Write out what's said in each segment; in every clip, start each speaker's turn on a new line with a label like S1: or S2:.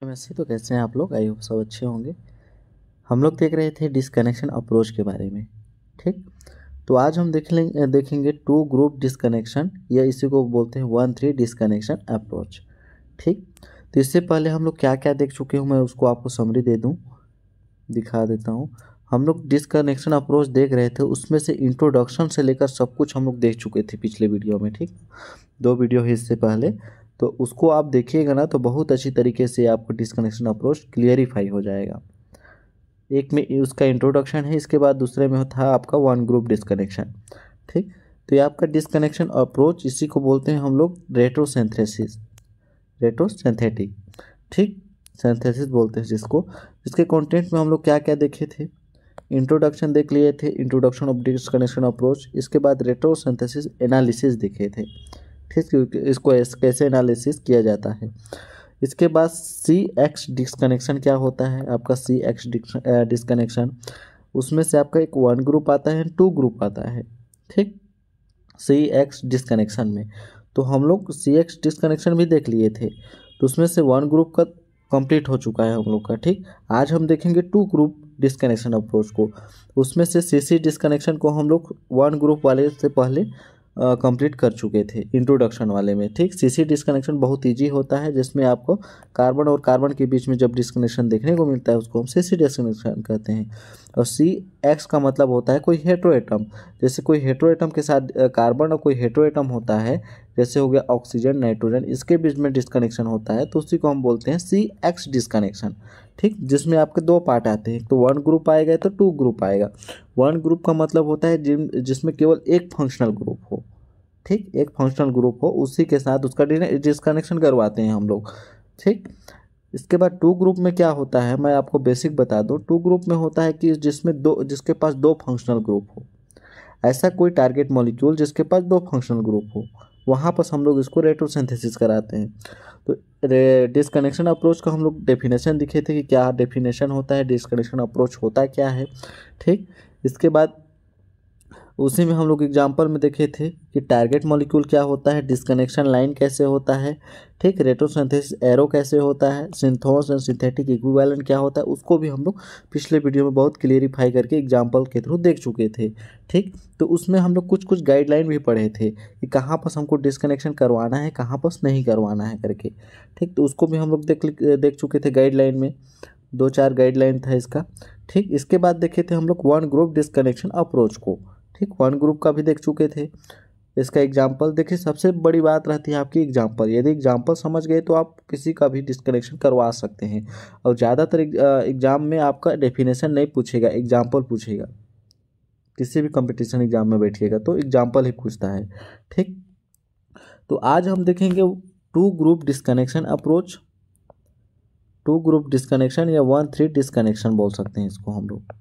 S1: नमस्ते। तो कैसे हैं आप लोग? आई होप सब अच्छे होंगे। हम लोग देख रहे थे डिस्कनेक्शन अप्रोच के बारे में। ठीक, तो आज हम देखेंगे टू ग्रुप डिस्कनेक्शन या इसी को बोलते हैं 1-3 डिस्कनेक्शन अप्रोच। ठीक, तो इससे पहले हम लोग क्या क्या देख चुके हूँ मैं उसको आपको समरी दे दूँ, दिखा देता हूँ। हम लोग डिस्कनेक्शन अप्रोच देख रहे थे, उसमें से इंट्रोडक्शन से लेकर सब कुछ हम लोग देख चुके थे पिछले वीडियो में। ठीक, 2 वीडियो है इससे पहले, तो उसको आप देखिएगा ना तो बहुत अच्छी तरीके से आपको डिस्कनेक्शन अप्रोच क्लियरिफाई हो जाएगा। एक में उसका इंट्रोडक्शन है, इसके बाद दूसरे में था आपका वन ग्रुप डिस्कनेक्शन। ठीक, तो ये आपका डिस्कनेक्शन अप्रोच, इसी को बोलते हैं हम लोग रेट्रोसिंथेसिस, रेट्रोसिंथेटिक। ठीक, सिंथेसिस बोलते हैं जिसको। इसके कंटेंट में हम लोग क्या क्या देखे थे? इंट्रोडक्शन देख लिए थे, इंट्रोडक्शन ऑफ डिस्कनेक्शन अप्रोच। इसके बाद रेट्रोसिंथेसिस एनालिसिस देखे थे। ठीक, इसको कैसे एनालिसिस किया जाता है। इसके बाद सी एक्स डिस्कनेक्शन क्या होता है आपका? सी एक्स डिस्कनेक्शन, उसमें से आपका एक वन ग्रुप आता है, टू ग्रुप आता है। ठीक, सी एक्स डिस्कनेक्शन में तो हम लोग सी एक्स डिस्कनेक्शन भी देख लिए थे, तो उसमें से वन ग्रुप का कंप्लीट हो चुका है हम लोग का। ठीक, आज हम देखेंगे टू ग्रुप डिस्कनेक्शन अप्रोच को। उसमें से सी सी डिस्कनेक्शन को हम लोग वन ग्रुप वाले से पहले कंप्लीट कर चुके थे इंट्रोडक्शन वाले में। ठीक, सीसी डिस्कनेक्शन बहुत इजी होता है, जिसमें आपको कार्बन और कार्बन के बीच में जब डिस्कनेक्शन देखने को मिलता है उसको हम सीसी डिस्कनेक्शन कहते हैं। और सी एक्स का मतलब होता है कोई हेट्रो एटम, जैसे कोई हेट्रो एटम के साथ कार्बन और कोई हेट्रो एटम होता है, जैसे हो गया ऑक्सीजन नाइट्रोजन, इसके बीच में डिस्कनेक्शन होता है तो उसी को हम बोलते हैं सी एक्स डिस्कनेक्शन। ठीक, जिसमें आपके दो पार्ट आते हैं, तो वन ग्रुप आएगा तो टू ग्रुप आएगा। वन ग्रुप का मतलब होता है जिसमें केवल एक फंक्शनल ग्रुप हो। ठीक, एक फंक्शनल ग्रुप हो, उसी के साथ उसका डिस्कनेक्शन करवाते हैं हम लोग। ठीक, इसके बाद टू ग्रुप में क्या होता है मैं आपको बेसिक बता दूं। टू ग्रुप में होता है कि जिसके पास दो फंक्शनल ग्रुप हो, ऐसा कोई टारगेट मॉलिक्यूल जिसके पास दो फंक्शनल ग्रुप हो, वहाँ पर हम लोग इसको रेट्रोसिंथेसिस कराते हैं। तो डिस्कनेक्शन अप्रोच का हम लोग डेफिनेशन दिखे थे कि क्या डेफिनेशन होता है, डिस्कनेक्शन अप्रोच होता क्या है। ठीक, इसके बाद उसी में हम लोग एग्जाम्पल में देखे थे कि टारगेट मॉलिक्यूल क्या होता है, डिस्कनेक्शन लाइन कैसे होता है। ठीक, रेट्रोसिंथेसिस एरो कैसे होता है, सिंथोस एंड सिंथेटिक इक्विवेलेंट क्या होता है, उसको भी हम लोग पिछले वीडियो में बहुत क्लियरिफाई करके एग्जाम्पल के थ्रू देख चुके थे। ठीक, तो उसमें हम लोग कुछ कुछ गाइडलाइन भी पढ़े थे कि कहाँ पर हमको डिस्कनेक्शन करवाना है, कहाँ पर नहीं करवाना है करके। ठीक, तो उसको भी हम लोग देख चुके थे गाइडलाइन में, 2-4 गाइडलाइन था इसका। ठीक, इसके बाद देखे थे हम लोग वन ग्रुप डिस्कनेक्शन अप्रोच को। ठीक, वन ग्रुप का भी देख चुके थे। इसका एग्जाम्पल देखिए, सबसे बड़ी बात रहती है आपकी एग्जाम्पल। यदि एग्जाम्पल समझ गए तो आप किसी का भी डिस्कनेक्शन करवा सकते हैं। और ज़्यादातर एग्जाम में आपका डेफिनेशन नहीं पूछेगा, एग्जाम्पल पूछेगा। किसी भी कंपटीशन एग्जाम में बैठिएगा तो एग्जाम्पल ही पूछता है। ठीक, तो आज हम देखेंगे two group disconnection approach, two group disconnection या 1-3 डिस्कनेक्शन बोल सकते हैं इसको हम लोग।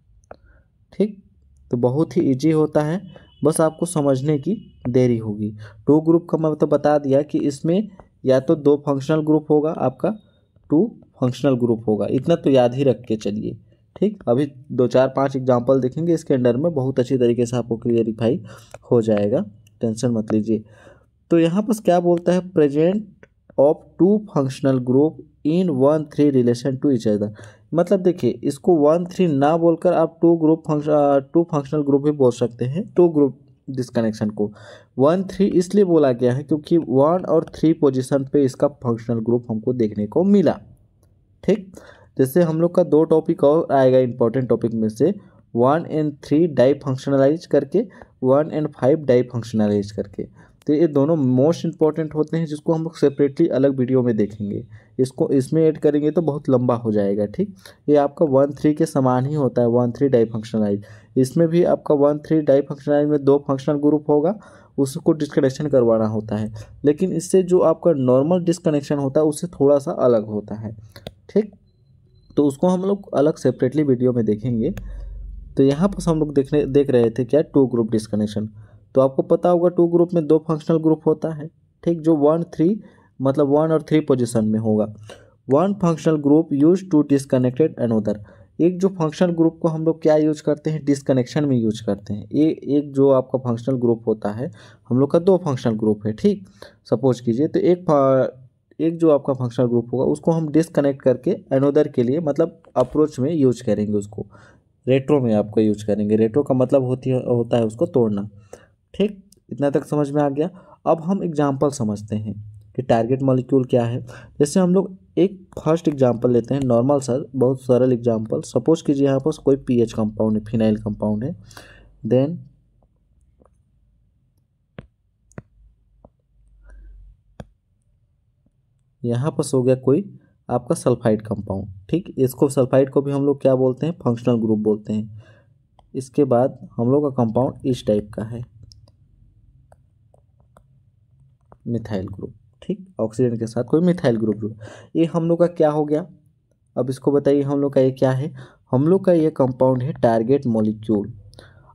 S1: ठीक, तो बहुत ही इजी होता है, बस आपको समझने की देरी होगी। टू ग्रुप का मैं तो बता दिया कि इसमें या तो दो फंक्शनल ग्रुप होगा आपका, टू फंक्शनल ग्रुप होगा, इतना तो याद ही रख के चलिए। ठीक, अभी 2-4-5 एग्जाम्पल देखेंगे इसके अंडर में, बहुत अच्छी तरीके से आपको क्लियरिफाई हो जाएगा, टेंशन मत लीजिए। तो यहाँ पर क्या बोलता है, present of two functional group in 1-3 relation to each other. मतलब देखिए, इसको 1-3 ना बोलकर आप टू फंक्शनल ग्रुप भी बोल सकते हैं। टू ग्रुप डिस्कनेक्शन को 1-3 इसलिए बोला गया है क्योंकि 1 और 3 पोजीशन पे इसका फंक्शनल ग्रुप हमको देखने को मिला। ठीक, जैसे हम लोग का 2 टॉपिक और आएगा इंपॉर्टेंट टॉपिक में से, 1 एंड 3 डाई फंक्शनलाइज करके, 1 एंड 5 डाई फंक्शनलाइज करके। तो ये दोनों मोस्ट इंपॉर्टेंट होते हैं, जिसको हम लोग सेपरेटली अलग वीडियो में देखेंगे। इसको इसमें ऐड करेंगे तो बहुत लंबा हो जाएगा। ठीक, ये आपका 1-3 के समान ही होता है, 1-3 डाई फंक्शनलाइज। इसमें भी आपका 1-3 डाई फंक्शनलाइज में दो फंक्शनल ग्रुप होगा, उसको डिस्कनेक्शन करवाना होता है। लेकिन इससे जो आपका नॉर्मल डिस्कनेक्शन होता है उससे थोड़ा सा अलग होता है। ठीक, तो उसको हम लोग अलग सेपरेटली वीडियो में देखेंगे। तो यहाँ पर हम लोग देख रहे थे क्या, टू ग्रुप डिस्कनेक्शन। तो आपको पता होगा टू ग्रुप में दो फंक्शनल ग्रुप होता है। ठीक, जो 1-3 मतलब 1 और 3 पोजीशन में होगा। One functional group use to disconnected another. एक जो फंक्शनल ग्रुप को हम लोग क्या यूज करते हैं, डिस्कनेक्शन में यूज करते हैं। ये एक जो आपका फंक्शनल ग्रुप होता है, हम लोग का दो फंक्शनल ग्रुप है। ठीक, सपोज कीजिए तो एक जो आपका फंक्शनल ग्रुप होगा उसको हम डिसकनेक्ट करके अनोदर के लिए मतलब अप्रोच में यूज करेंगे, उसको रेट्रो में आपको यूज करेंगे। रेट्रो का मतलब होता है उसको तोड़ना। ठीक, इतना तक समझ में आ गया। अब हम एग्जाम्पल समझते हैं कि टारगेट मॉलिक्यूल क्या है। जैसे हम लोग एक फर्स्ट एग्जाम्पल लेते हैं, नॉर्मल सर, बहुत सरल एग्जाम्पल। सपोज कीजिए यहाँ पर कोई पीएच कंपाउंड है, फिनाइल कंपाउंड है। देन यहाँ पर हो गया कोई आपका सल्फाइड कंपाउंड। ठीक, इसको सल्फाइड को भी हम लोग क्या बोलते हैं, फंक्शनल ग्रुप बोलते हैं। इसके बाद हम लोग का कंपाउंड इस टाइप का है, मिथाइल ग्रुप। ठीक, ऑक्सीजन के साथ कोई मिथाइल ग्रुप जो ये हम लोग का क्या हो गया। अब इसको बताइए हम लोग का ये क्या है। हम लोग का ये कंपाउंड है टारगेट मॉलिक्यूल।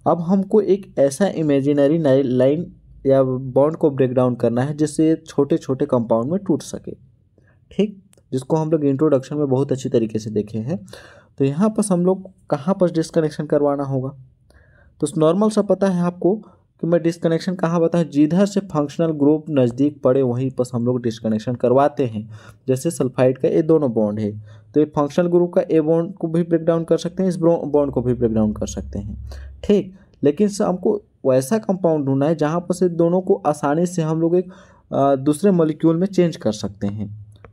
S1: अब हमको एक ऐसा इमेजिनरी लाइन या बॉन्ड को ब्रेक डाउन करना है जिससे ये छोटे छोटे कंपाउंड में टूट सके। ठीक, जिसको हम लोग इंट्रोडक्शन में बहुत अच्छी तरीके से देखे हैं। तो यहाँ पर हम लोग कहाँ पर डिस्कनेक्शन करवाना होगा, तो नॉर्मल सा पता है आपको कि मैं डिस्कनेक्शन कहाँ बताऊँ, जिधर से फंक्शनल ग्रुप नज़दीक पड़े वहीं पर हम लोग डिस्कनेक्शन करवाते हैं। जैसे सल्फाइड का ये दोनों बॉन्ड है तो ये फंक्शनल ग्रुप का ए बॉन्ड को भी ब्रेक डाउन कर सकते हैं, इस बॉन्ड को भी ब्रेक डाउन कर सकते हैं। ठीक, लेकिन हमको वैसा कंपाउंड ढूंढना है जहाँ पर से दोनों को आसानी से हम लोग एक दूसरे मॉलिक्यूल में चेंज कर सकते हैं।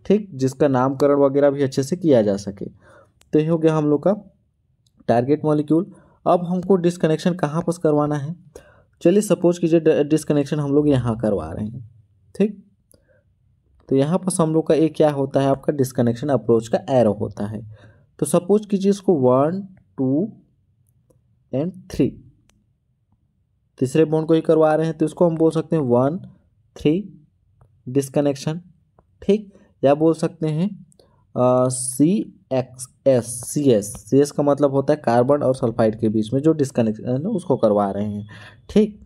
S1: ठीक, जिसका नामकरण वगैरह भी अच्छे से किया जा सके। तो ये हो गया हम लोग का टारगेट मॉलिक्यूल। अब हमको डिस्कनेक्शन कहाँ पर करवाना है, चलिए सपोज कीजिए डिस्कनेक्शन हम लोग यहाँ करवा रहे हैं। ठीक, तो यहाँ पर हम लोग का एक क्या होता है, आपका डिस्कनेक्शन अप्रोच का एरो होता है। तो सपोज कीजिए इसको 1 2 एंड 3, तीसरे बॉन्ड को ही करवा रहे हैं तो इसको हम बोल सकते हैं 1 3 डिस्कनेक्शन। ठीक, या बोल सकते हैं सी एस का मतलब होता है कार्बन और सल्फाइड के बीच में जो डिस्कनेक्शन है उसको करवा रहे हैं। ठीक,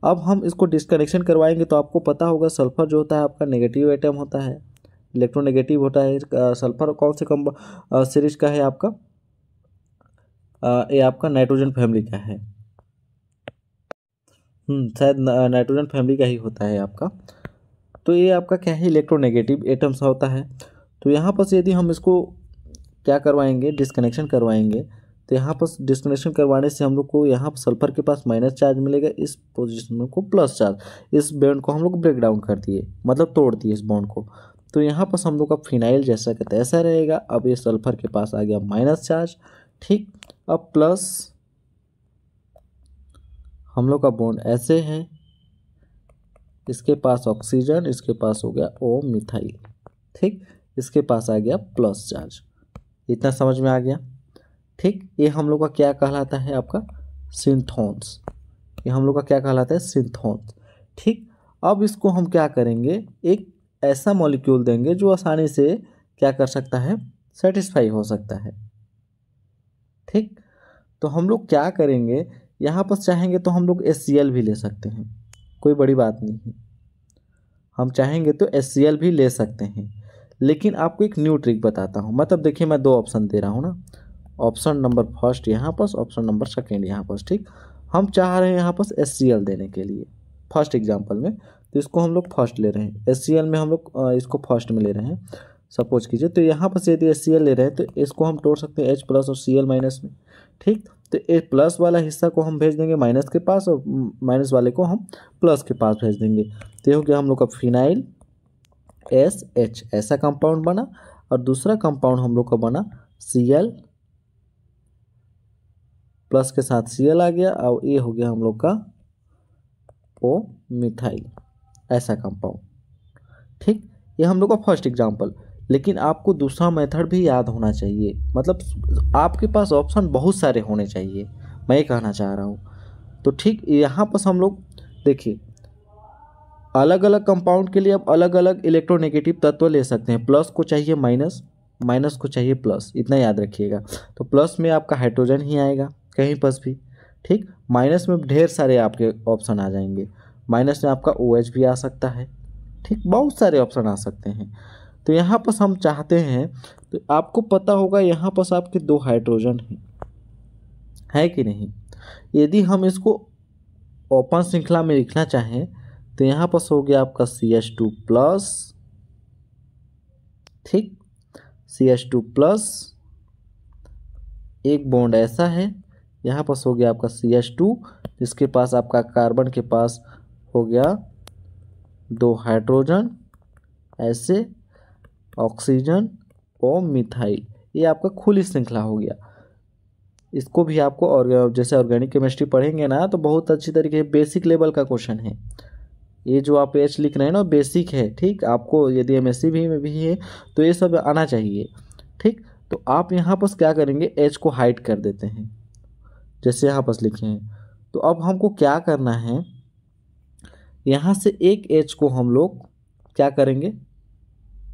S1: अब हम इसको डिस्कनेक्शन करवाएंगे तो आपको पता होगा सल्फर जो होता है आपका नेगेटिव एटम होता है, इलेक्ट्रोनेगेटिव होता है। सल्फर कौन से सीरीज का है आपका, ये आपका नाइट्रोजन फैमिली का है। शायद नाइट्रोजन फैमिली का ही होता है आपका। तो ये आपका क्या है, इलेक्ट्रोनेगेटिव एटम्स होता है। तो यहाँ पर से यदि हम इसको क्या करवाएंगे, डिस्कनेक्शन करवाएंगे, तो यहाँ पर डिस्कनेक्शन करवाने से हम लोग को यहाँ पर सल्फर के पास माइनस चार्ज मिलेगा, इस पोजीशन को प्लस चार्ज। इस बॉन्ड को हम लोग ब्रेक डाउन कर दिए, मतलब तोड़ दिए इस बॉन्ड को। तो यहाँ पर हम लोग का फिनाइल जैसा का तैसा रहेगा। अब ये सल्फर के पास आ गया माइनस चार्ज। ठीक, अब प्लस हम लोग का बॉन्ड ऐसे है, इसके पास ऑक्सीजन, इसके पास हो गया ओ मिथाइल। ठीक, इसके पास आ गया प्लस चार्ज। इतना समझ में आ गया। ठीक, ये हम लोग का क्या कहलाता है, आपका सिंथोन्स। ये हम लोग का क्या कहलाता है, सिंथोन्स। ठीक, अब इसको हम क्या करेंगे, एक ऐसा मॉलिक्यूल देंगे जो आसानी से क्या कर सकता है, सेटिस्फाई हो सकता है। ठीक, तो हम लोग क्या करेंगे, यहाँ पर चाहेंगे तो हम लोग HCl भी ले सकते हैं, कोई बड़ी बात नहीं है। हम चाहेंगे तो HCl भी ले सकते हैं, लेकिन आपको एक न्यू ट्रिक बताता हूँ। मतलब देखिए मैं 2 ऑप्शन दे रहा हूँ ना, ऑप्शन नंबर फर्स्ट यहाँ पर, ऑप्शन नंबर सेकेंड यहाँ पर। ठीक, हम चाह रहे हैं यहाँ पर HCl देने के लिए फर्स्ट एग्जांपल में, तो इसको हम लोग फर्स्ट ले रहे हैं। HCl में हम लोग इसको फर्स्ट में ले रहे हैं सपोज कीजिए। तो यहाँ पर से यदि HCl ले रहे हैं तो इसको हम तोड़ सकते हैं H प्लस और Cl माइनस में। ठीक, तो ए प्लस वाला हिस्सा को हम भेज देंगे माइनस के पास और माइनस वाले को हम प्लस के पास भेज देंगे। तो ये हो गया हम लोग का फिनाइल SH, ऐसा कंपाउंड बना। और दूसरा कंपाउंड हम लोग का बना Cl प्लस के साथ Cl आ गया, और ये हो गया हम लोग का ओ मिथाइल, ऐसा कंपाउंड। ठीक, ये हम लोग का फर्स्ट एग्जांपल। लेकिन आपको दूसरा मेथड भी याद होना चाहिए, मतलब आपके पास ऑप्शन बहुत सारे होने चाहिए, मैं ये कहना चाह रहा हूँ। तो ठीक, यहाँ पर हम लोग देखिए अलग अलग कंपाउंड के लिए अब अलग अलग इलेक्ट्रोनेगेटिव तत्व ले सकते हैं। प्लस को चाहिए माइनस, माइनस को चाहिए प्लस, इतना याद रखिएगा। तो प्लस में आपका हाइड्रोजन ही आएगा कहीं पर भी। ठीक, माइनस में ढेर सारे आपके ऑप्शन आ जाएंगे। माइनस में आपका OH भी आ सकता है। ठीक, बहुत सारे ऑप्शन आ सकते हैं। तो यहाँ पर हम चाहते हैं, तो आपको पता होगा यहाँ पर आपके 2 हाइड्रोजन हैं, है कि नहीं। यदि हम इसको ओपन श्रृंखला में लिखना चाहें तो यहाँ पर हो गया आपका CH2 प्लस ठीक। CH2 प्लस, एक बॉन्ड ऐसा है, यहाँ पास हो गया आपका CH2, जिसके पास आपका कार्बन के पास हो गया 2 हाइड्रोजन ऐसे, ऑक्सीजन और मिथाइल। ये आपका खुली श्रृंखला हो गया। इसको भी आपको और जैसे ऑर्गेनिक केमिस्ट्री पढ़ेंगे ना तो बहुत अच्छी तरीके से बेसिक लेवल का क्वेश्चन है। ये जो आप एच लिख रहे हैं ना बेसिक है, ठीक। आपको यदि MSc भी में भी है तो ये सब आना चाहिए, ठीक। तो आप यहाँ पर क्या करेंगे, एच को हाइड कर देते हैं जैसे यहाँ पर लिखे हैं। तो अब हमको क्या करना है, यहाँ से एक एच को हम लोग क्या करेंगे,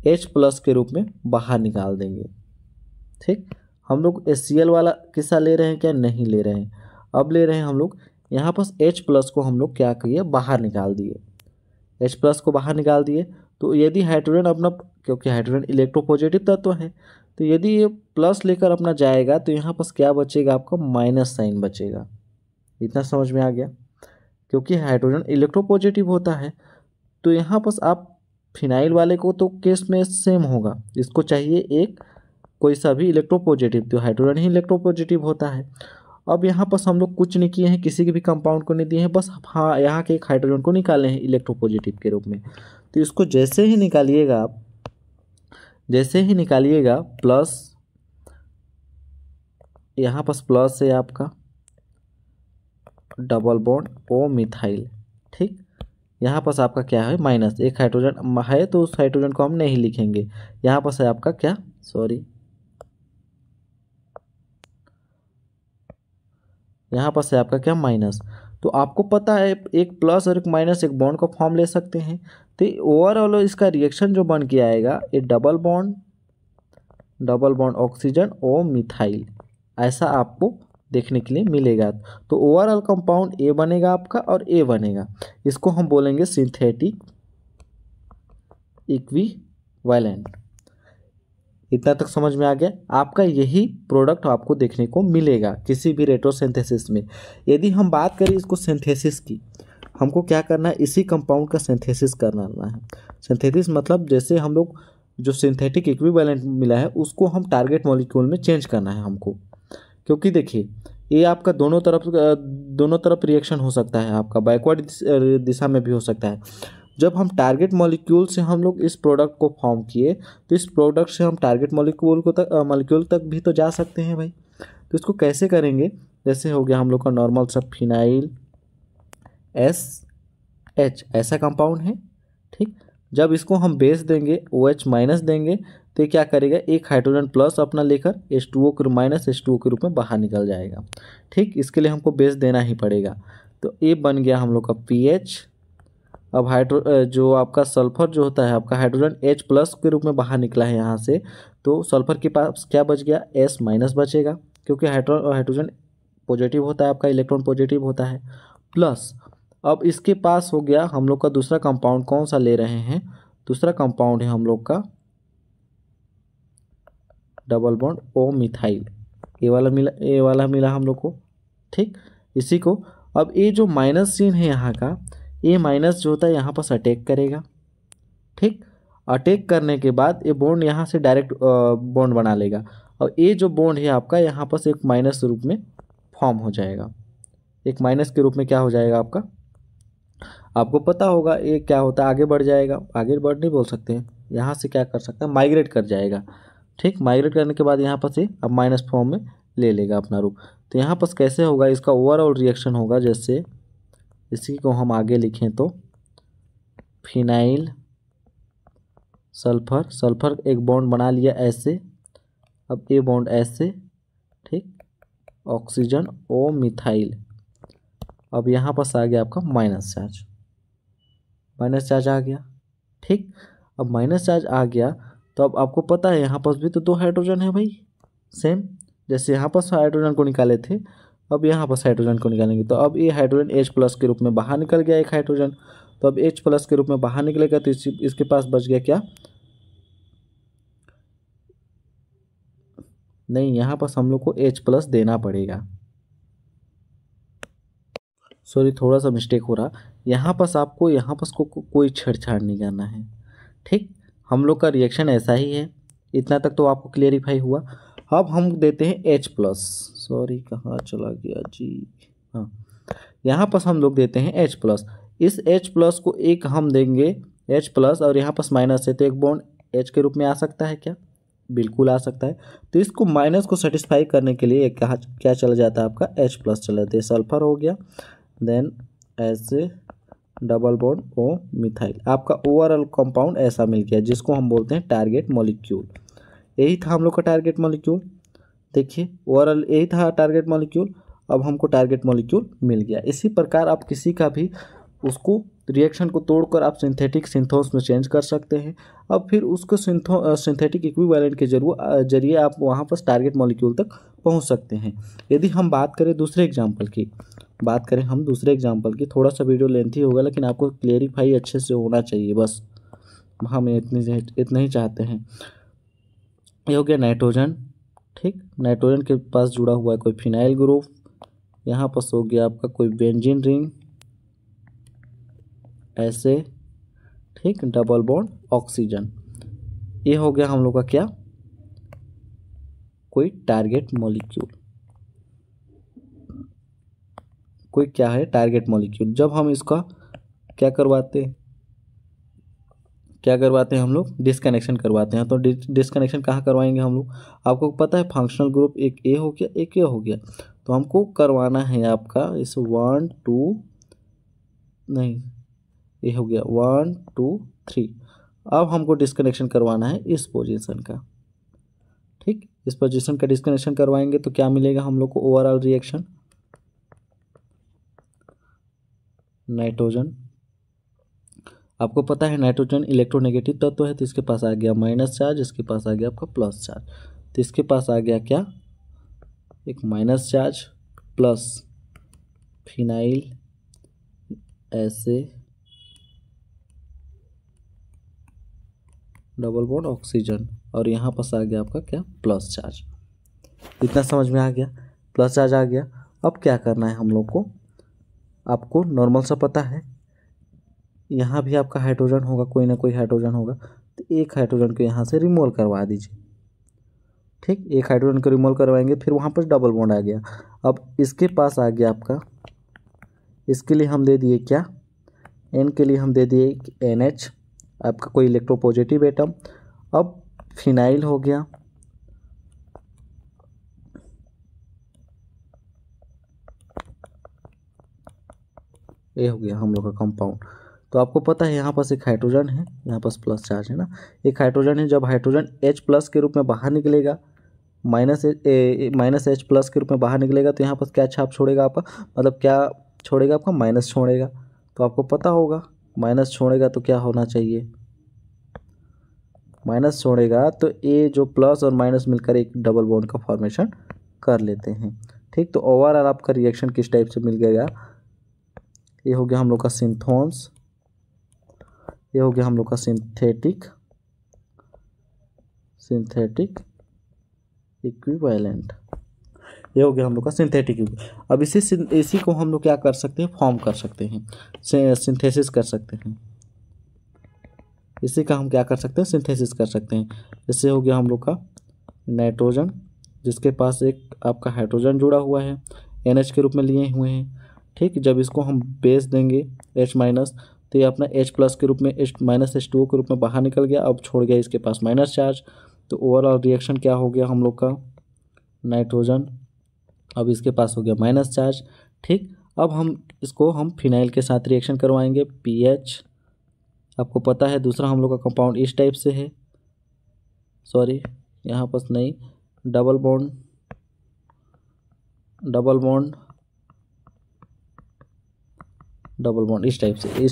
S1: H प्लस के रूप में बाहर निकाल देंगे, ठीक। हम लोग HCl वाला किस्सा ले रहे हैं क्या, नहीं ले रहे हैं। अब ले रहे हैं हम लोग यहाँ पर H प्लस को हम लोग क्या किए, बाहर निकाल दिए। H प्लस को बाहर निकाल दिए तो यदि हाइड्रोजन अपना, क्योंकि हाइड्रोजन इलेक्ट्रोपॉजिटिव तत्व है, तो यदि ये प्लस लेकर अपना जाएगा तो यहाँ पर क्या बचेगा, आपका माइनस साइन बचेगा। इतना समझ में आ गया। क्योंकि हाइड्रोजन इलेक्ट्रोपॉजिटिव होता है तो यहाँ पर आप फिनाइल वाले को तो केस में सेम होगा, इसको चाहिए एक कोई सा भी इलेक्ट्रोपॉजिटिव, तो हाइड्रोजन ही इलेक्ट्रोपॉजिटिव होता है। अब यहाँ पर हम लोग कुछ नहीं किए हैं, किसी के भी कंपाउंड को नहीं दिए हैं, बस हाँ यहाँ के एक हाइड्रोजन को निकाले हैं इलेक्ट्रोपॉजिटिव के रूप में। तो इसको जैसे ही निकालिएगा आप, जैसे ही निकालिएगा प्लस, यहाँ पर प्लस है आपका डबल बॉन्ड ओ मिथाइल, ठीक। यहाँ पर आपका क्या है, माइनस, एक हाइड्रोजन है तो उस हाइड्रोजन को हम नहीं लिखेंगे। यहाँ पर है आपका क्या, सॉरी, यहाँ पर से आपका क्या, माइनस। तो आपको पता है एक प्लस और एक माइनस एक बॉन्ड का फॉर्म ले सकते हैं। तो ओवरऑल इसका रिएक्शन जो बन के आएगा ये डबल बॉन्ड ऑक्सीजन और मिथाइल, ऐसा आपको देखने के लिए मिलेगा। तो ओवरऑल कंपाउंड ए बनेगा आपका और ए बनेगा, इसको हम बोलेंगे सिंथेटिक इक्विवेलेंट। इतना तक समझ में आ गया। आपका यही प्रोडक्ट आपको देखने को मिलेगा किसी भी रेट्रोसिंथेसिस में। यदि हम बात करें इसको सिंथेसिस की, हमको क्या करना है, इसी कंपाउंड का सिंथेसिस करना है। सिंथेसिस मतलब जैसे हम लोग जो सिंथेटिक इक्विवेलेंट मिला है उसको हम टारगेट मॉलिक्यूल में चेंज करना है हमको। क्योंकि देखिए ये आपका दोनों तरफ रिएक्शन हो सकता है, आपका बैकवर्ड दिशा में भी हो सकता है। जब हम टारगेट मॉलिक्यूल से हम लोग इस प्रोडक्ट को फॉर्म किए तो इस प्रोडक्ट से हम टारगेट मॉलिक्यूल तक भी तो जा सकते हैं भाई। तो इसको कैसे करेंगे, जैसे हो गया हम लोग का नॉर्मल सब फिनाइल SH ऐसा कंपाउंड है, ठीक। जब इसको हम बेस देंगे OH माइनस देंगे तो ये क्या करेगा, एक हाइड्रोजन प्लस अपना लेकर H2O के माइनस H2O के रूप में बाहर निकल जाएगा, ठीक। इसके लिए हमको बेस देना ही पड़ेगा। तो ये बन गया हम लोग का PH। अब जो आपका सल्फर जो होता है आपका हाइड्रोजन H प्लस के रूप में बाहर निकला है यहाँ से, तो सल्फर के पास क्या बच गया, S माइनस बचेगा, क्योंकि हाइड्रोजन पॉजिटिव होता है आपका, इलेक्ट्रॉन पॉजिटिव होता है, प्लस अब इसके पास हो गया हम लोग का दूसरा कंपाउंड। कौन सा ले रहे हैं, दूसरा कंपाउंड है हम लोग का डबल बॉन्ड ओ मिथाइल, ये वाला मिला हम लोग को, ठीक। इसी को अब ये जो माइनस सीन है यहाँ का, ये माइनस जो होता है यहाँ पर अटैक करेगा, ठीक। अटैक करने के बाद ये बॉन्ड यहाँ से डायरेक्ट बॉन्ड बना लेगा और ये जो बॉन्ड है आपका यहाँ पर एक माइनस रूप में फॉर्म हो जाएगा, एक माइनस के रूप में क्या हो जाएगा आपका, आपको पता होगा ये क्या होता है, आगे बढ़ जाएगा, आगे बढ़ नहीं बोल सकते हैं, यहाँ से क्या कर सकते हैं, माइग्रेट कर जाएगा, ठीक। माइग्रेट करने के बाद यहाँ पर से अब माइनस फॉर्म में ले लेगा अपना रूप। तो यहाँ पर कैसे होगा, इसका ओवरऑल रिएक्शन होगा, जैसे इसी को हम आगे लिखें तो फिनाइल सल्फर एक बॉन्ड बना लिया ऐसे, अब ये बॉन्ड ऐसे, ठीक, ऑक्सीजन ओ मिथाइल। अब यहाँ पर आ गया आपका माइनस चार्ज आ गया, ठीक। अब माइनस चार्ज आ गया तो अब आपको पता है यहाँ पर भी तो 2 हाइड्रोजन है भाई, सेम जैसे यहाँ पर हाइड्रोजन को निकाले थे, अब यहाँ पर हाइड्रोजन को निकालेंगे। तो अब ये हाइड्रोजन H प्लस के रूप में बाहर निकल गया एक हाइड्रोजन, तो अब H प्लस के रूप में बाहर निकलेगा तो इसके पास बच गया क्या, नहीं यहाँ पर हम लोग को H प्लस देना पड़ेगा, सॉरी थोड़ा सा मिस्टेक हो रहा, यहाँ पर आपको यहाँ पर कोई छेड़छाड़ नहीं करना है, ठीक। हम लोग का रिएक्शन ऐसा ही है, इतना तक तो आपको क्लियरिफाई हुआ। अब हम देते हैं H प्लस, सॉरी कहाँ चला गया जी, हाँ यहाँ पर हम लोग देते हैं H प्लस। इस H प्लस को एक हम देंगे H प्लस और यहाँ पर माइनस है तो एक बॉन्ड H के रूप में आ सकता है क्या, बिल्कुल आ सकता है। तो इसको माइनस को सेटिस्फाई करने के लिए कहा क्या चला जाता है आपका H प्लस चला जाता है, सल्फर हो गया, देन ऐसे डबल बॉन्ड ओ मिथाइल, आपका ओवरऑल कंपाउंड ऐसा मिल गया जिसको हम बोलते हैं टारगेट मॉलिक्यूल। यही था हम लोग का टारगेट मॉलिक्यूल, देखिए ओवरऑल यही था टारगेट मॉलिक्यूल। अब हमको टारगेट मॉलिक्यूल मिल गया। इसी प्रकार आप किसी का भी उसको रिएक्शन को तोड़कर आप सिंथेटिक सिंथोस में चेंज कर सकते हैं। अब फिर उसको सिंथेटिक इक्विवेलेंट के जरिए आप वहाँ पर टारगेट मॉलिक्यूल तक पहुँच सकते हैं। यदि हम बात करें दूसरे एग्जाम्पल की, थोड़ा सा वीडियो लेंथी होगा लेकिन आपको क्लेरिफाई अच्छे से होना चाहिए, बस हम इतना ही चाहते हैं। ये हो गया नाइट्रोजन, ठीक, नाइट्रोजन के पास जुड़ा हुआ है कोई फिनाइल ग्रुप, यहाँ पर हो गया आपका कोई बेंजीन रिंग ऐसे, ठीक, डबल बॉन्ड ऑक्सीजन। ये हो गया हम लोग का क्या, कोई टारगेट मॉलिक्यूल, कोई क्या है टारगेट मॉलिक्यूल। जब हम इसका क्या करवाते हैं हम लोग डिस्कनेक्शन करवाते हैं। तो डिस्कनेक्शन कहाँ करवाएंगे हम लोग, आपको पता है फंक्शनल ग्रुप एक ए हो गया एक ए हो गया, तो हमको करवाना है आपका इस 1 2 नहीं, ये हो गया 1 2 3। अब हमको डिस्कनेक्शन करवाना है इस पोजीशन का, ठीक, इस पोजीशन का डिस्कनेक्शन करवाएंगे तो क्या मिलेगा हम लोग को, ओवरऑल रिएक्शन नाइट्रोजन, आपको पता है नाइट्रोजन इलेक्ट्रोनेगेटिव तत्व है तो इसके पास आ गया माइनस चार्ज, इसके पास आ गया आपका प्लस चार्ज, तो इसके पास आ गया क्या, एक माइनस चार्ज प्लस फिनाइल ऐसे डबल बॉन्ड ऑक्सीजन, और यहाँ पास आ गया आपका क्या, प्लस चार्ज। इतना समझ में आ गया, प्लस चार्ज आ गया। अब क्या करना है हम लोग को, आपको नॉर्मल सा पता है, यहाँ भी आपका हाइड्रोजन होगा, कोई ना कोई हाइड्रोजन होगा, तो एक हाइड्रोजन को यहाँ से रिमूव करवा दीजिए, ठीक, एक हाइड्रोजन को रिमूव करवाएंगे, फिर वहाँ पर डबल बॉन्ड आ गया। अब इसके पास आ गया आपका, इसके लिए हम दे दिए क्या, एन के लिए हम दे दिए NH, आपका कोई इलेक्ट्रोपॉजिटिव एटम। अब फिनाइल हो गया, ये हो गया हम लोग का कंपाउंड। तो आपको पता है यहाँ पास एक हाइड्रोजन है, यहाँ पास प्लस चार्ज है ना, एक हाइड्रोजन है, जब हाइड्रोजन H प्लस के रूप में बाहर निकलेगा, माइनस H प्लस के रूप में बाहर निकलेगा, तो यहाँ पास क्या छाप छोड़ेगा आपका, मतलब क्या छोड़ेगा आपका, माइनस छोड़ेगा। तो आपको पता होगा माइनस छोड़ेगा तो क्या होना चाहिए, माइनस छोड़ेगा तो ये जो प्लस और माइनस मिलकर एक डबल बॉन्ड का फॉर्मेशन कर लेते हैं, ठीक। तो ओवरऑल आपका रिएक्शन किस टाइप से मिल गया, ये हो गया हम लोग का सिंथोन्स, ये हो गया हम लोग का सिंथेटिक इक्विवेलेंट, ये हो गया हम लोग का सिंथेटिक। अब इसी को हम लोग क्या कर सकते हैं, फॉर्म कर सकते हैं, सिंथेसिस कर सकते हैं, इसी का हम क्या कर सकते हैं, सिंथेसिस कर सकते हैं। जैसे हो गया हम लोग का नाइट्रोजन, जिसके पास एक आपका हाइड्रोजन जुड़ा हुआ है, NH के रूप में लिए हुए हैं, ठीक। जब इसको हम बेस देंगे H माइनस, तो ये अपना H प्लस के रूप में H-H2O के रूप में बाहर निकल गया, अब छोड़ गया इसके पास माइनस चार्ज। तो ओवरऑल रिएक्शन क्या हो गया हम लोग का, नाइट्रोजन, अब इसके पास हो गया माइनस चार्ज, ठीक। अब हम फिनाइल के साथ रिएक्शन करवाएंगे, PH, आपको पता है दूसरा हम लोग का कंपाउंड इस टाइप से है, सॉरी यहाँ पास नहीं, डबल बॉन्ड इस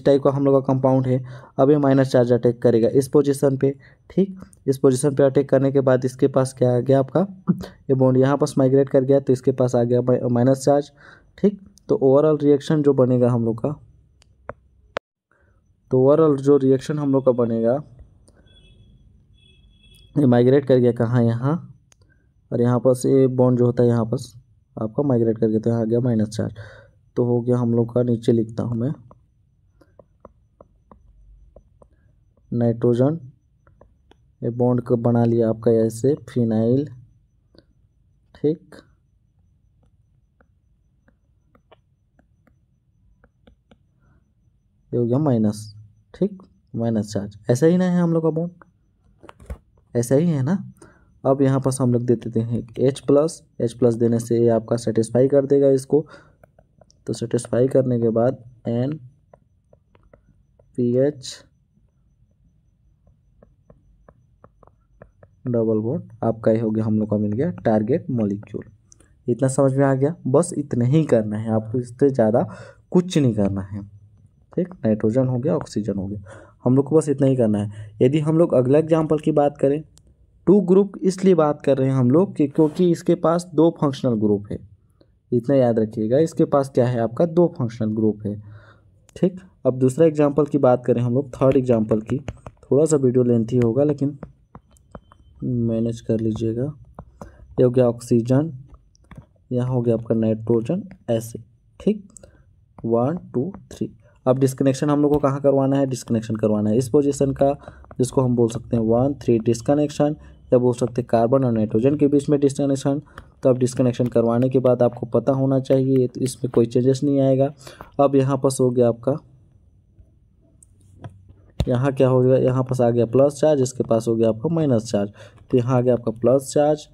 S1: टाइप का हम लोग का कंपाउंड है। अब ये माइनस चार्ज अटैक करेगा इस पोजीशन पे, ठीक, इस पोजीशन पे अटैक करने के बाद इसके पास क्या आ गया आपका, ये बॉन्ड यहाँ पास माइग्रेट कर गया तो इसके पास आ गया माइनस चार्ज, ठीक। तो ओवरऑल रिएक्शन जो बनेगा हम लोग का, ये माइग्रेट कर गया कहाँ, यहाँ, और यहाँ पास ये बॉन्ड जो होता है यहाँ पास आपका माइग्रेट कर गया, तो यहाँ आ गया माइनस चार्ज। तो हो गया हम लोग का, नीचे लिखता हूँ मैं, नाइट्रोजन ये बॉन्ड को बना लिया आपका ऐसे फिनाइल, ठीक। ये हो गया माइनस, ठीक, माइनस चार्ज। ऐसा ही ना है हम लोग का बॉन्ड, ऐसा ही है ना। अब यहाँ पर हम लोग दे देते हैं H प्लस। H प्लस देने से ये आपका सेटिस्फाई कर देगा इसको। तो सेटिस्फाई करने के बाद NPH डबल बॉन्ड आपका ही हो गया, हम लोग का मिल गया टारगेट मॉलिक्यूल। इतना समझ में आ गया। बस इतना ही करना है आपको, इससे ज़्यादा कुछ नहीं करना है, ठीक। नाइट्रोजन हो गया, ऑक्सीजन हो गया, हम लोग को बस इतना ही करना है। यदि हम लोग अगला एग्जाम्पल की बात करें, 2 ग्रुप इसलिए बात कर रहे हैं हम लोग कि क्योंकि इसके पास 2 फंक्शनल ग्रुप है। इतना याद रखिएगा, इसके पास क्या है आपका, 2 फंक्शनल ग्रुप है, ठीक। अब दूसरा एग्जाम्पल की बात करें हम लोग, थर्ड एग्जाम्पल की। थोड़ा सा वीडियो लेंथी होगा लेकिन मैनेज कर लीजिएगा। ये हो गया ऑक्सीजन, यहाँ हो गया आपका नाइट्रोजन, ऐसे, ठीक। 1 2 3। अब डिस्कनेक्शन हम लोग को कहाँ करवाना है, डिस्कनेक्शन करवाना है इस पोजीशन का, जिसको हम बोल सकते हैं 1 3 डिस्कनेक्शन, या बोल सकते हैं कार्बन और नाइट्रोजन के बीच में डिस्कनेक्शन। तो अब डिस्कनेक्शन करवाने के बाद आपको पता होना चाहिए, तो इसमें कोई चेंजेस नहीं आएगा। अब यहाँ पास हो गया आपका, यहाँ क्या हो गया, यहाँ पास आ गया प्लस चार्ज, इसके पास हो गया आपका माइनस चार्ज। तो यहाँ आ गया आपका प्लस चार्ज,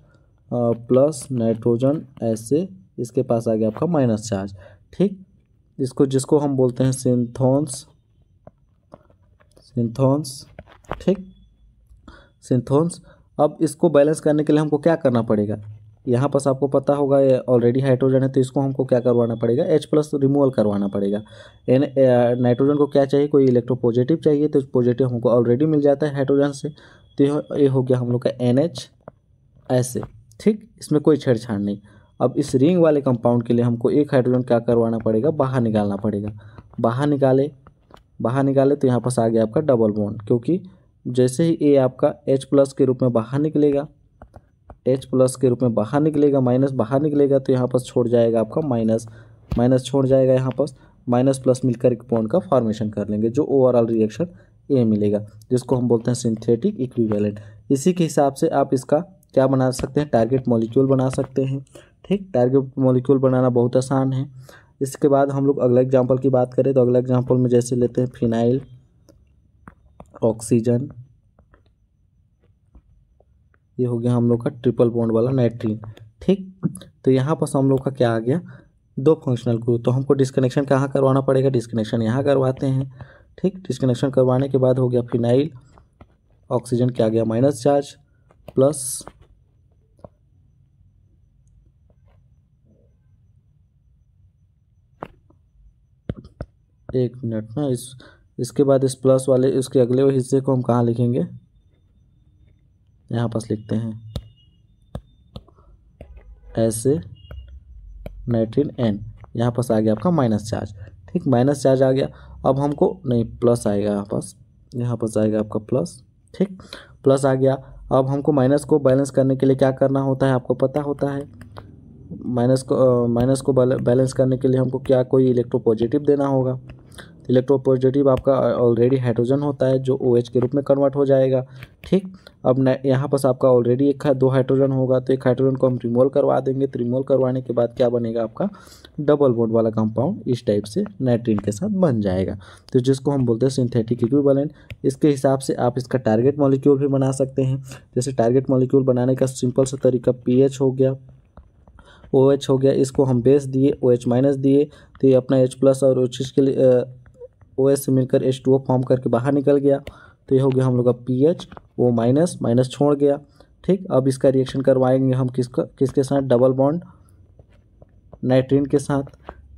S1: प्लस नाइट्रोजन ऐसे, इसके पास आ गया आपका माइनस चार्ज, ठीक। जिसको हम बोलते हैं सिंथोन्स, ठीक, सिंथोन्स। अब इसको बैलेंस करने के लिए हमको क्या करना पड़ेगा, यहाँ पास आपको पता होगा ये ऑलरेडी हाइड्रोजन है, तो इसको हमको क्या करवाना पड़ेगा, H प्लस रिमूवल करवाना पड़ेगा। नाइट्रोजन को क्या चाहिए, कोई इलेक्ट्रोपॉजिटिव चाहिए, तो पॉजिटिव हमको ऑलरेडी मिल जाता है हाइड्रोजन से। तो ये हो गया हम लोग का NH ऐसे, ठीक। इसमें कोई छेड़छाड़ नहीं। अब इस रिंग वाले कंपाउंड के लिए हमको एक हाइड्रोजन क्या करवाना पड़ेगा, बाहर निकालना पड़ेगा। बाहर निकाले तो यहाँ पास आ गया आपका डबल बॉन्ड, क्योंकि जैसे ही ये आपका H प्लस के रूप में बाहर निकलेगा, H प्लस के रूप में बाहर निकलेगा, माइनस बाहर निकलेगा, तो यहाँ पास छोड़ जाएगा आपका माइनस, माइनस छोड़ जाएगा, यहाँ पास माइनस प्लस मिलकर एक बॉन्ड का फॉर्मेशन कर लेंगे, जो ओवरऑल रिएक्शन ये मिलेगा, जिसको हम बोलते हैं सिंथेटिक इक्विवेलेंट। इसी के हिसाब से आप इसका क्या बना सकते हैं, टारगेट मॉलिक्यूल बना सकते हैं, ठीक। टारगेट मॉलिक्यूल बनाना बहुत आसान है। इसके बाद हम लोग अगला एग्जाम्पल की बात करें, तो अगला एग्जाम्पल में जैसे लेते हैं फिनाइल, ऑक्सीजन, ये हो गया हम लोग का ट्रिपल बॉन्ड वाला नाइट्रीन, ठीक। तो यहाँ पर हम लोग का क्या आ गया, 2 फंक्शनल ग्रुप। तो हमको डिस्कनेक्शन कहाँ करवाना पड़ेगा, डिस्कनेक्शन यहाँ करवाते हैं, ठीक। डिस्कनेक्शन करवाने के बाद हो गया फिनाइल, ऑक्सीजन क्या आ गया माइनस चार्ज, प्लस एक मिनट ना, इसके बाद इस प्लस वाले इसके अगले हिस्से को हम कहाँ लिखेंगे, यहाँ पास लिखते हैं ऐसे नाइट्रीन N, यहाँ पास आ गया आपका माइनस चार्ज, ठीक। माइनस चार्ज आ गया। अब हमको नहीं, प्लस आएगा यहाँ पास आएगा आपका प्लस, ठीक। प्लस आ गया। अब हमको माइनस को बैलेंस करने के लिए क्या करना होता है, आपको पता होता है। माइनस को बैलेंस करने के लिए हमको क्या, कोई इलेक्ट्रोपॉजिटिव देना होगा। इलेक्ट्रोपॉजिटिव आपका ऑलरेडी हाइड्रोजन होता है, जो OH के रूप में कन्वर्ट हो जाएगा, ठीक। अब यहाँ पास आपका ऑलरेडी 2 हाइड्रोजन होगा, तो एक हाइड्रोजन को हम रिमूव करवा देंगे। तो रिमूव करवाने के बाद क्या बनेगा आपका, डबल बॉन्ड वाला कंपाउंड इस टाइप से नाइट्रीन के साथ बन जाएगा, तो जिसको हम बोलते हैं सिंथेटिक इक्विवेलेंट। इसके हिसाब से आप इसका टारगेट मॉलिक्यूल भी बना सकते हैं। जैसे टारगेट मॉलिक्यूल बनाने का सिंपल सा तरीका, pH हो गया, OH हो गया, इसको हम बेस दिए, OH माइनस दिए, तो ये अपना H प्लस और OH के लिए OH से मिलकर H2O फॉर्म करके बाहर निकल गया। तो ये हो गया हम लोग का pH, वो माइनस माइनस छोड़ गया, ठीक। अब इसका रिएक्शन करवाएंगे हम किसके साथ, डबल बॉन्ड नाइट्रीन के साथ,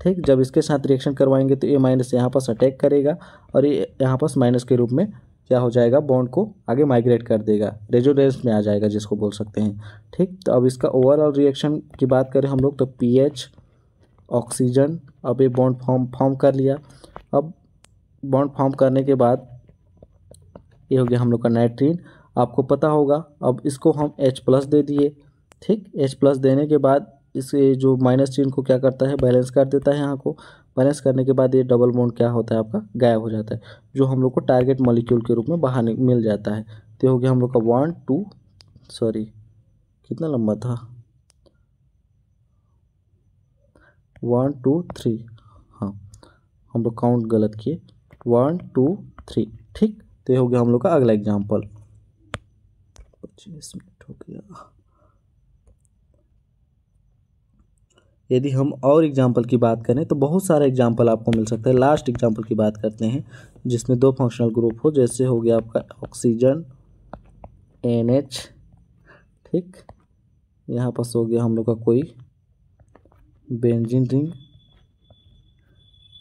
S1: ठीक। जब इसके साथ रिएक्शन करवाएंगे तो ये माइनस यहाँ पास अटैक करेगा, और ये यहाँ पास माइनस के रूप में क्या हो जाएगा, बॉन्ड को आगे माइग्रेट कर देगा, रेजोनेंस में आ जाएगा, जिसको बोल सकते हैं, ठीक। तो अब इसका ओवरऑल रिएक्शन की बात करें हम लोग, तो pH, ऑक्सीजन, अब ये बॉन्ड फॉर्म कर लिया। अब बॉन्ड फॉर्म करने के बाद ये हो गया हम लोग का नाइट्रीन, आपको पता होगा। अब इसको हम H प्लस दे दिए, ठीक। H प्लस देने के बाद इसे जो माइनस चिन्ह को क्या करता है, बैलेंस कर देता है। यहाँ को बैलेंस करने के बाद ये डबल बॉन्ड क्या होता है आपका, गायब हो जाता है, जो हम लोग को टारगेट मॉलिक्यूल के रूप में बाहर मिल जाता है। तो हो गया हम लोग का 1 2 सॉरी कितना लंबा था 1 2 3, हाँ हम लोग काउंट गलत किए 1 2 3, ठीक। तो ये हो गया हम लोग का अगला एग्जाम्पल। 25 मिनट हो गया। यदि हम और एग्जाम्पल की बात करें तो बहुत सारा एग्जाम्पल आपको मिल सकता है। लास्ट एग्जाम्पल की बात करते हैं जिसमें 2 फंक्शनल ग्रुप हो, जैसे हो गया आपका ऑक्सीजन NH, ठीक। यहाँ पास हो गया हम लोग का कोई बेंजीन रिंग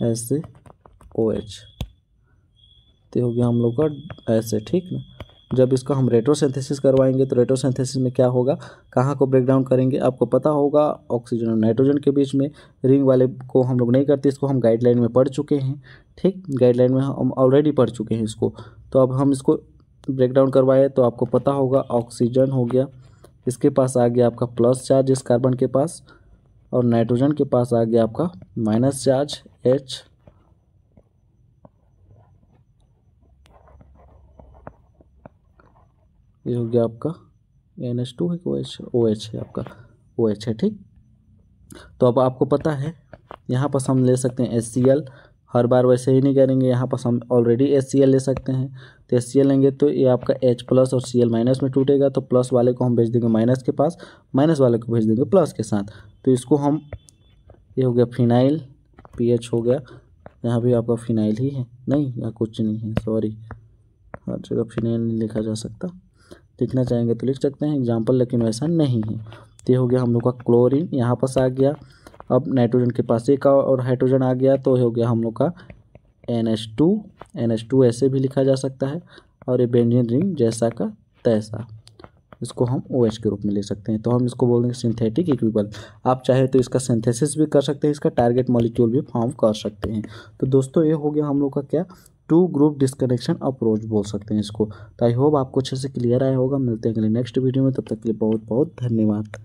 S1: ऐसे OH, तो हो गया हम लोग का ऐसे, ठीक ना। जब इसको हम रेट्रोसिंथेसिस करवाएंगे तो रेट्रोसिंथेसिस में क्या होगा, कहाँ को ब्रेक डाउन करेंगे आपको पता होगा, ऑक्सीजन और नाइट्रोजन के बीच में। रिंग वाले को हम लोग नहीं करते, इसको हम गाइडलाइन में पढ़ चुके हैं, ठीक। गाइडलाइन में हम ऑलरेडी पढ़ चुके हैं इसको। तो अब हम इसको ब्रेक डाउन करवाए तो आपको पता होगा ऑक्सीजन हो गया, इसके पास आ गया आपका प्लस चार्ज इस कार्बन के पास, और नाइट्रोजन के पास आ गया आपका माइनस चार्ज H, ये हो गया आपका NH2 है OH है आपका OH है, ठीक। तो अब आपको पता है यहाँ पर हम ले सकते हैं HCl, हर बार वैसे ही नहीं करेंगे, यहाँ पर हम ऑलरेडी HCl ले सकते हैं। तो HCl लेंगे तो ये आपका H प्लस और Cl माइनस में टूटेगा, तो प्लस वाले को हम भेज देंगे माइनस के पास, माइनस वाले को भेज देंगे प्लस के साथ। तो इसको हम, ये हो गया फिनाइल PH हो गया, यहाँ भी आपका फिनाइल ही है, नहीं यहाँ कुछ नहीं है, सॉरी हर जगह फिनाइल नहीं लिखा जा सकता, लिखना चाहेंगे तो लिख सकते हैं एग्जाम्पल, लेकिन वैसा नहीं है। तो ये हो गया हम लोग का क्लोरीन, यहाँ पास आ गया। अब नाइट्रोजन के पास एक और हाइड्रोजन आ गया, तो हो गया हम लोग का NH2 ऐसे भी लिखा जा सकता है, और ये बेंजीन रिंग जैसा का तैसा, इसको हम OH के रूप में ले सकते हैं। तो हम इसको बोल देंगे सिंथेटिक इक्विबल। आप चाहे तो इसका सिंथेसिस भी कर सकते हैं, इसका टारगेट मॉलिक्यूल भी फॉर्म कर सकते हैं। तो दोस्तों ये हो गया हम लोग का क्या, 2 ग्रुप डिस्कनेक्शन अप्रोच बोल सकते हैं इसको। तो आई होप आपको अच्छे से क्लियर आया होगा। मिलते हैं अगले नेक्स्ट वीडियो में, तब तक के लिए बहुत बहुत धन्यवाद।